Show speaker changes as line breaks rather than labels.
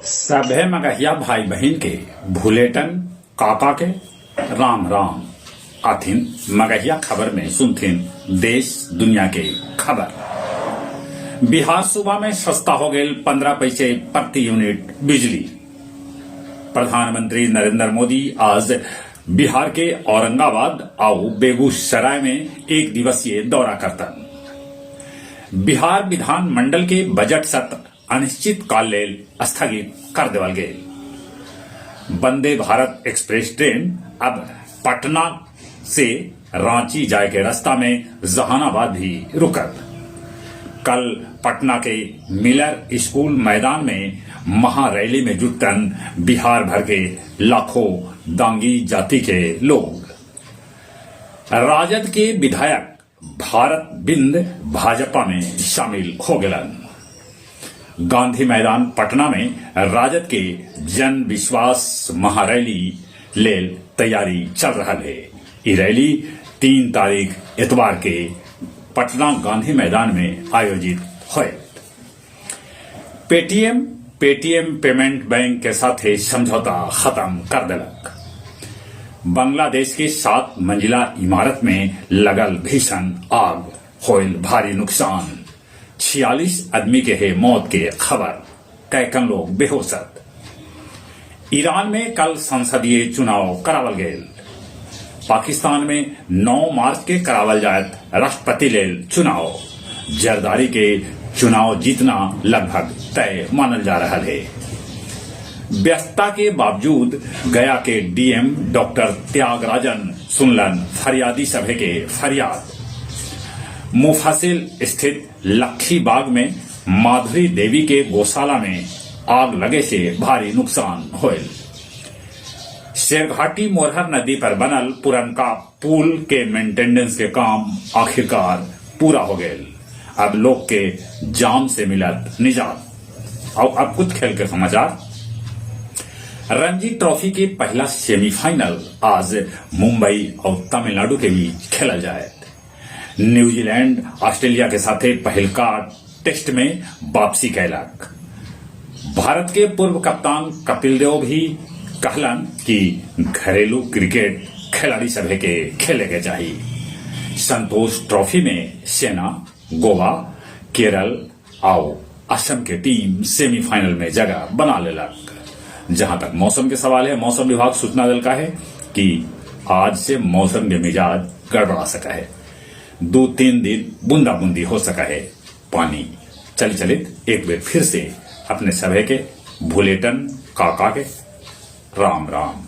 सभे मगहिया भाई बहन के भूलेटन काका के राम राम आथिन मगहिया खबर में सुनथिन देश दुनिया के खबर। बिहार सूबा में सस्ता हो गए 15 पैसे प्रति यूनिट बिजली। प्रधानमंत्री नरेंद्र मोदी आज बिहार के औरंगाबाद और बेगूसराय में एक दिवसीय दौरा करतन। बिहार विधान मंडल के बजट सत्र अनिश्चित काल लेल स्थगित कर देवल गए। वंदे भारत एक्सप्रेस ट्रेन अब पटना से रांची जाए के रास्ता में जहानाबाद भी रुकत। कल पटना के मिलर स्कूल मैदान में महारैली में जुटन बिहार भर के लाखों दांगी जाति के लोग। राजद के विधायक भारत बिंद भाजपा में शामिल हो गलन। गांधी मैदान पटना में राजद के जन विश्वास महारैली लेल तैयारी चल रहा है। ये रैली 3 तारीख इतवार के पटना गांधी मैदान में आयोजित हुए। पेटीएम पेमेंट बैंक के साथ समझौता खत्म कर दिलक। बांग्लादेश के 7 मंजिला इमारत में लगल भीषण आग, होल भारी नुकसान। 46 आदमी के है मौत के खबर, कैकन लोग बेहोशत। ईरान में कल संसदीय चुनाव करावल गए। पाकिस्तान में 9 मार्च के करावल जायत राष्ट्रपति लेल चुनाव। जरदारी के चुनाव जीतना लगभग तय मानल जा रहा है। व्यस्तता के बावजूद गया के डीएम डॉक्टर त्यागराजन सुनलन फरियादी सभे के फरियाद। मुफासिल स्थित लखी बाग में माधुरी देवी के गौशाला में आग लगे से भारी नुकसान होल। शेरघाटी मोरहर नदी पर बनल पुरनका पुल के मेंटेनेंस के काम आखिरकार पूरा हो गए। अब लोग के जाम से मिलत निजात। और अब कुछ खेल के समाचार। रणजी ट्रॉफी के पहला सेमीफाइनल आज मुंबई और तमिलनाडु के बीच खेला जाए। न्यूजीलैंड ऑस्ट्रेलिया के साथ पहलका टेस्ट में वापसी कैलक। भारत के पूर्व कप्तान कपिल देव भी कहलन कि घरेलू क्रिकेट खिलाड़ी सभे के खेले के चाहिए। संतोष ट्रॉफी में सेना, गोवा, केरल और असम के टीम सेमीफाइनल में जगह बना लेलक। जहां तक मौसम के सवाल है, मौसम विभाग सूचना दिल का है कि आज से मौसम के मिजाज गड़बड़ा सका है। 2-3 दिन बूंदा बूंदी हो सका है। पानी चलित एक बार फिर से अपने सभे के भूलेटन काका के राम राम।